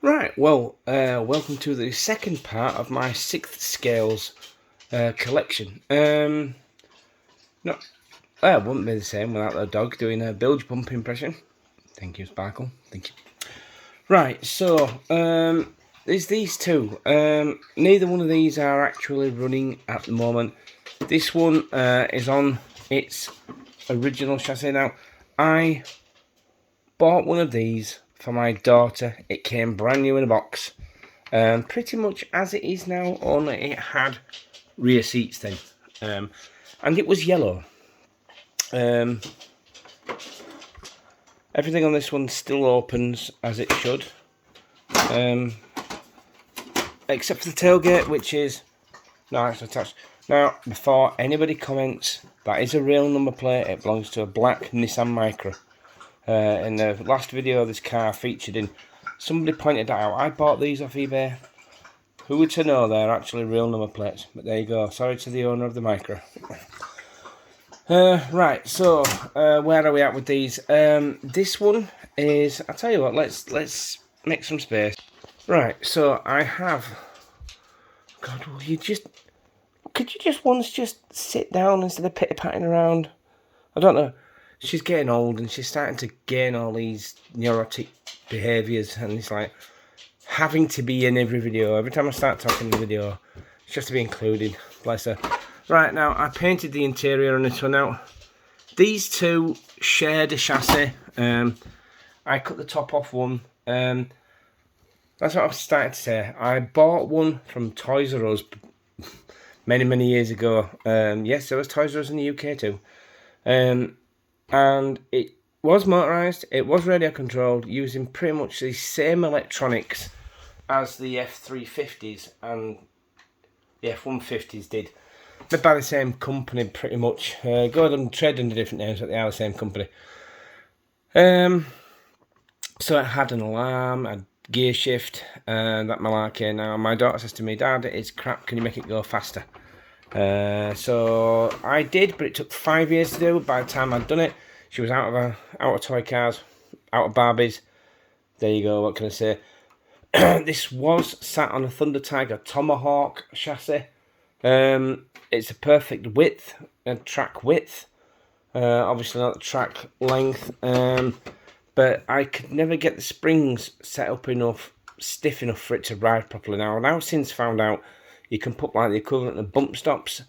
Right, well, welcome to the second part of my 6th Scales collection. No, it wouldn't be the same without the dog doing a bilge pump impression. Thank you, Sparkle. Thank you. Right, so, there's these two. Neither one of these are actually running at the moment. This one is on its original chassis. Now, I bought one of these for my daughter. It came brand new in a box, pretty much as it is now, only it had rear seats then, and it was yellow. Everything on this one still opens as it should, except for the tailgate, which is not actually attached. Now, before anybody comments, that is a real number plate. It belongs to a black Nissan Micra. In the last video this car featured in, somebody pointed that out. I bought these off eBay. Who would to know they're actually real number plates? But there you go. Sorry to the owner of the Micra. Right, so where are we at with these? This one is, I'll tell you what, let's make some space. Right, so I have, God, will you just, could you just once just sit down instead of pitty-patting around? I don't know. She's getting old and she's starting to gain all these neurotic behaviours, and it's like having to be in every video. Every time I start talking in the video, she has to be included. Bless her. Right, now I painted the interior on this one out. These two shared a chassis. I cut the top off one. That's what I was starting to say. I bought one from Toys R Us many years ago. Yes, there was Toys R Us in the UK too. And it was motorised, it was radio controlled, using pretty much the same electronics as the F350s and the F150s did. Made by the same company pretty much. Go and trade under different names, but they are the same company. So it had an alarm, a gear shift, and that malarkey. Now my daughter says to me, "Dad, it's crap, can you make it go faster?" So I did, but it took 5 years to do. By the time I'd done it, she was out of toy cars, out of Barbies. There you go, what can I say? This was sat on a Thunder Tiger Tomahawk chassis. It's a perfect width, track width. Obviously not the track length. But I could never get the springs set up enough, stiff enough for it to ride properly. Now I've since found out you can put like the equivalent of bump stops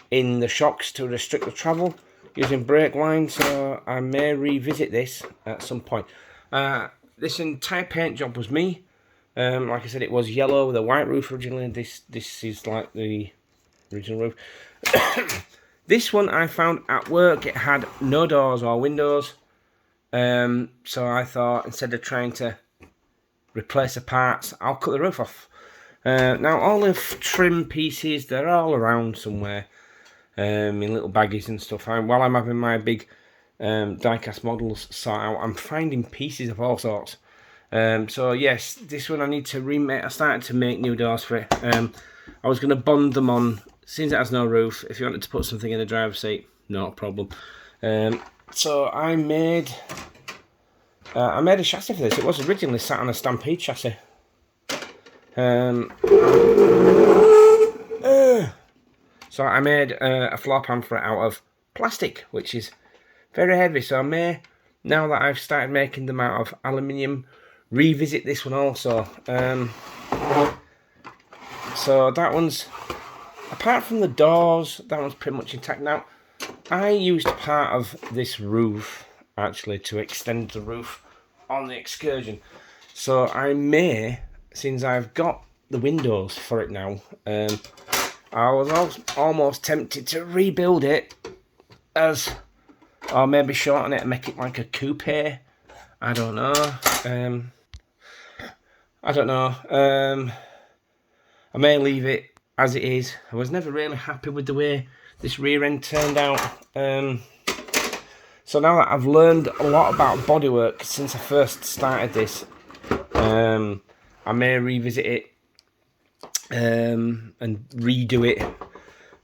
in the shocks to restrict the travel using brake lines, so I may revisit this at some point. This entire paint job was me. Like I said, it was yellow with a white roof originally. This is like the original roof. This one I found at work. It had no doors or windows. So I thought, instead of trying to replace the parts, I'll cut the roof off. Now all the trim pieces, they're all around somewhere, in little baggies and stuff. While I'm having my big die-cast models sort out, I'm finding pieces of all sorts. So yes, this one I need to remake. I started to make new doors for it. I was going to bond them on, since it has no roof. If you wanted to put something in the driver's seat, not a problem. So I made a chassis for this. It was originally sat on a Stampede chassis. So I made a floor pan for it out of plastic, which is very heavy. So I may, now that I've started making them out of aluminium, revisit this one also. So that one's, apart from the doors, that one's pretty much intact. Now, I used part of this roof actually to extend the roof on the Excursion. So I may, since I've got the windows for it now, I was almost tempted to rebuild it as, or maybe shorten it and make it like a coupe. I don't know. I may leave it as it is. I was never really happy with the way this rear end turned out. So now that I've learned a lot about bodywork since I first started this, I may revisit it and redo it.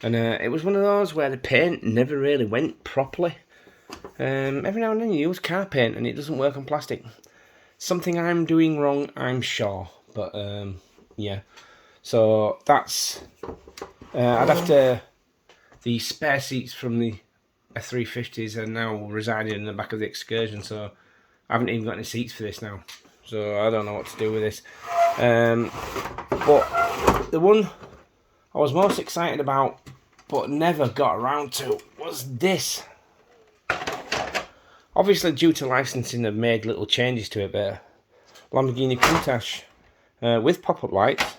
And it was one of those where the paint never really went properly. Every now and then you use car paint and it doesn't work on plastic. Something I'm doing wrong, I'm sure. but yeah. So that's I'd have to. The spare seats from the F350s are now residing in the back of the Excursion, so I haven't even got any seats for this now. So I don't know what to do with this. But the one I was most excited about, but never got around to, was this. Obviously, due to licensing, they've made little changes to it, but Lamborghini Countach with pop-up lights,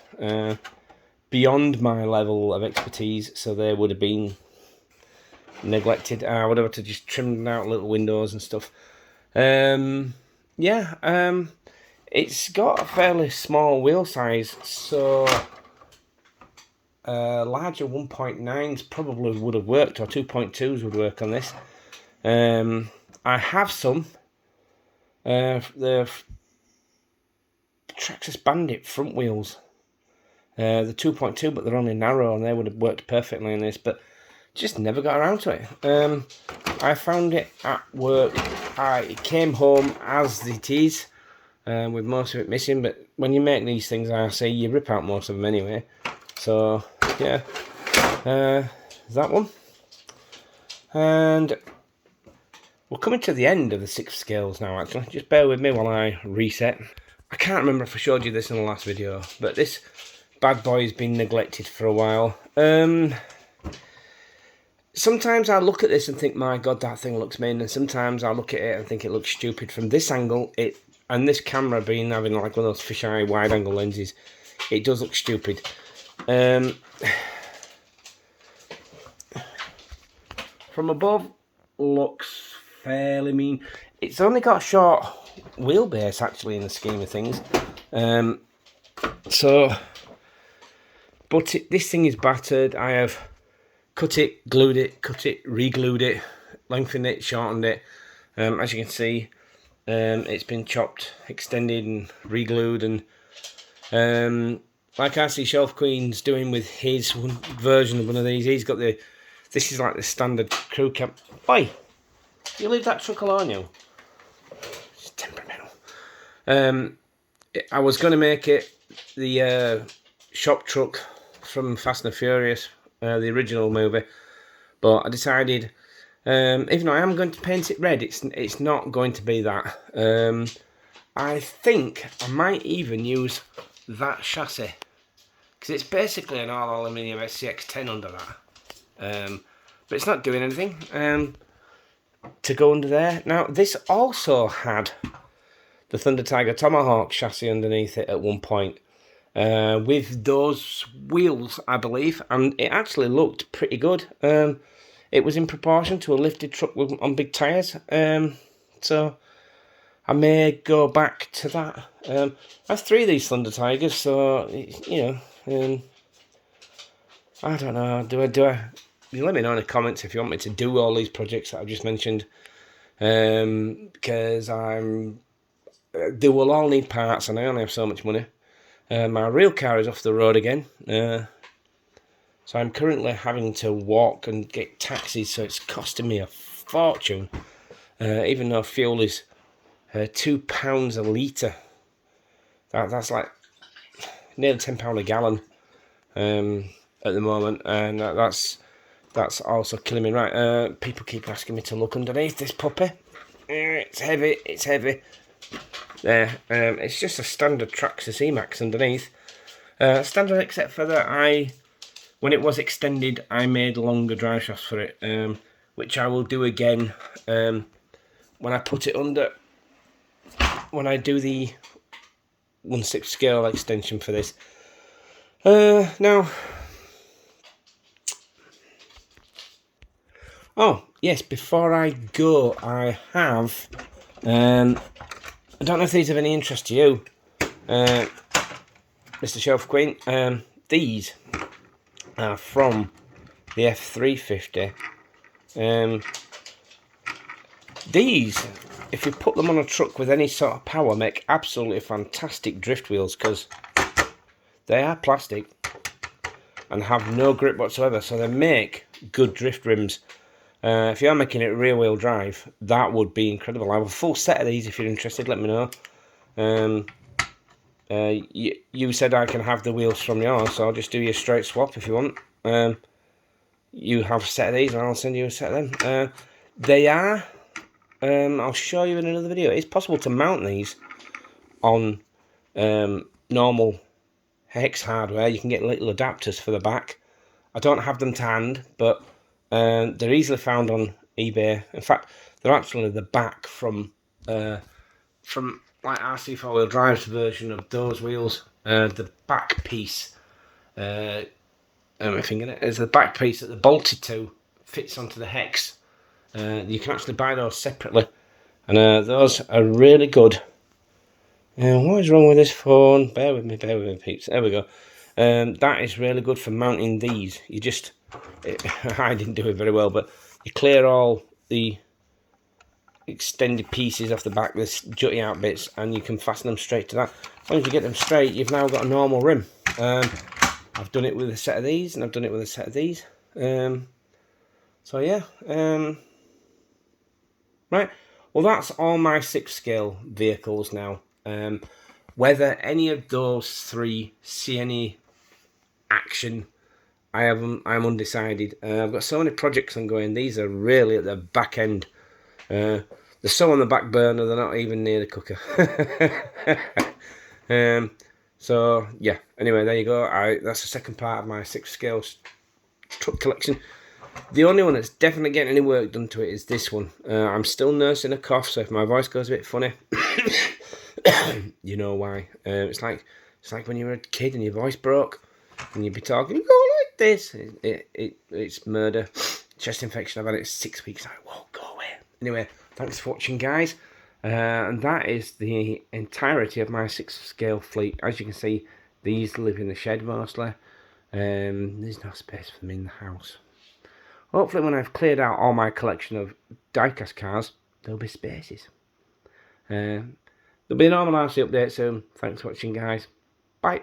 beyond my level of expertise, so they would have been neglected. I would have had to just trim out little windows and stuff. Yeah, it's got a fairly small wheel size, so larger 1.9s probably would have worked, or 2.2s would work on this. I have some the Traxxas Bandit front wheels, the 2.2, but they're only narrow, and they would have worked perfectly in this, but just never got around to it. I found it at work. It came home as it is, with most of it missing, but when you make these things, I say you rip out most of them anyway. So yeah, that one. And we're coming to the end of the 6 scales now, actually. Just bear with me while I reset. I can't remember if I showed you this in the last video, but this bad boy has been neglected for a while. Sometimes I look at this and think, my God, that thing looks mean, and sometimes I look at it and think it looks stupid. From this angle, and this camera being having like one of those fisheye wide-angle lenses, it does look stupid. From above, looks fairly mean. It's only got a short wheelbase, actually, in the scheme of things. But this thing is battered. I have cut it, glued it, cut it, re-glued it, lengthened it, shortened it. As you can see, it's been chopped, extended and re-glued, and like I see Shelf Queen's doing with his version of one of these, he's got this is like the standard crew cab. Oi! You leave that truck alone, you. It's temperamental. I was going to make it the shop truck from Fast and Furious, the original movie, but I decided, even though I am going to paint it red, it's not going to be that. I think I might even use that chassis, because it's basically an all aluminium SCX10 under that, but it's not doing anything to go under there. Now, this also had the Thunder Tiger Tomahawk chassis underneath it at one point, with those wheels, I believe, and it actually looked pretty good. It was in proportion to a lifted truck on big tyres, so I may go back to that. I have 3 of these Thunder Tigers, so, you know, I don't know, do I? You let me know in the comments if you want me to do all these projects that I've just mentioned, because they will all need parts, and I only have so much money. My real car is off the road again, so I'm currently having to walk and get taxis, so it's costing me a fortune, even though fuel is £2 a litre. That's like nearly £10 a gallon at the moment, and that's also killing me. Right, people keep asking me to look underneath this puppy. It's heavy, it's heavy. There, it's just a standard Traxxas Emax underneath. Standard, except for that when it was extended, I made longer drive shafts for it, which I will do again when I put it under, when I do the 1/6 scale extension for this. Now, oh yes, before I go, I have, I don't know if these have any interest to you, Mr. Shelf Queen. These are from the F350. These, if you put them on a truck with any sort of power, make absolutely fantastic drift wheels, because they are plastic and have no grip whatsoever, so they make good drift rims. If you are making it rear wheel drive, that would be incredible. I have a full set of these. If you're interested, let me know. You said I can have the wheels from yours, so I'll just do you a straight swap if you want. You have a set of these, and I'll send you a set of them. They are. I'll show you in another video. It's possible to mount these on normal hex hardware. You can get little adapters for the back. I don't have them to hand, but they're easily found on eBay. In fact, they're actually the back from like RC 4-wheel drive's version of those wheels. The back piece, my finger in it, is the back piece that they're bolted to, fits onto the hex. You can actually buy those separately, and those are really good. What is wrong with this phone? Bear with me, peeps. There we go. That is really good for mounting these. You just, I didn't do it very well, but you clear all the extended pieces off the back, this jutty out bits, and you can fasten them straight to that. As long as you get them straight, you've now got a normal rim. I've done it with a set of these, and I've done it with a set of these. So yeah. Right. Well, that's all my 6 scale vehicles now. Whether any of those 3 see any action, I'm undecided. I've got so many projects ongoing. These are really at the back end. They're so on the back burner, they're not even near the cooker. So yeah, anyway, there you go. That's the second part of my 6 scale truck collection. The only one that's definitely getting any work done to it is this one. I'm still nursing a cough, so if my voice goes a bit funny, you know why. It's like when you were a kid and your voice broke, and you'd be talking, you go like this. It's murder. Chest infection. I've had it 6 weeks. I won't go away. Anyway, thanks for watching, guys. And that is the entirety of my 6 scale fleet. As you can see, these live in the shed mostly. There's no space for them in the house. Hopefully when I've cleared out all my collection of diecast cars, there'll be spaces. There'll be a normal RC update soon. Thanks for watching, guys. Bye.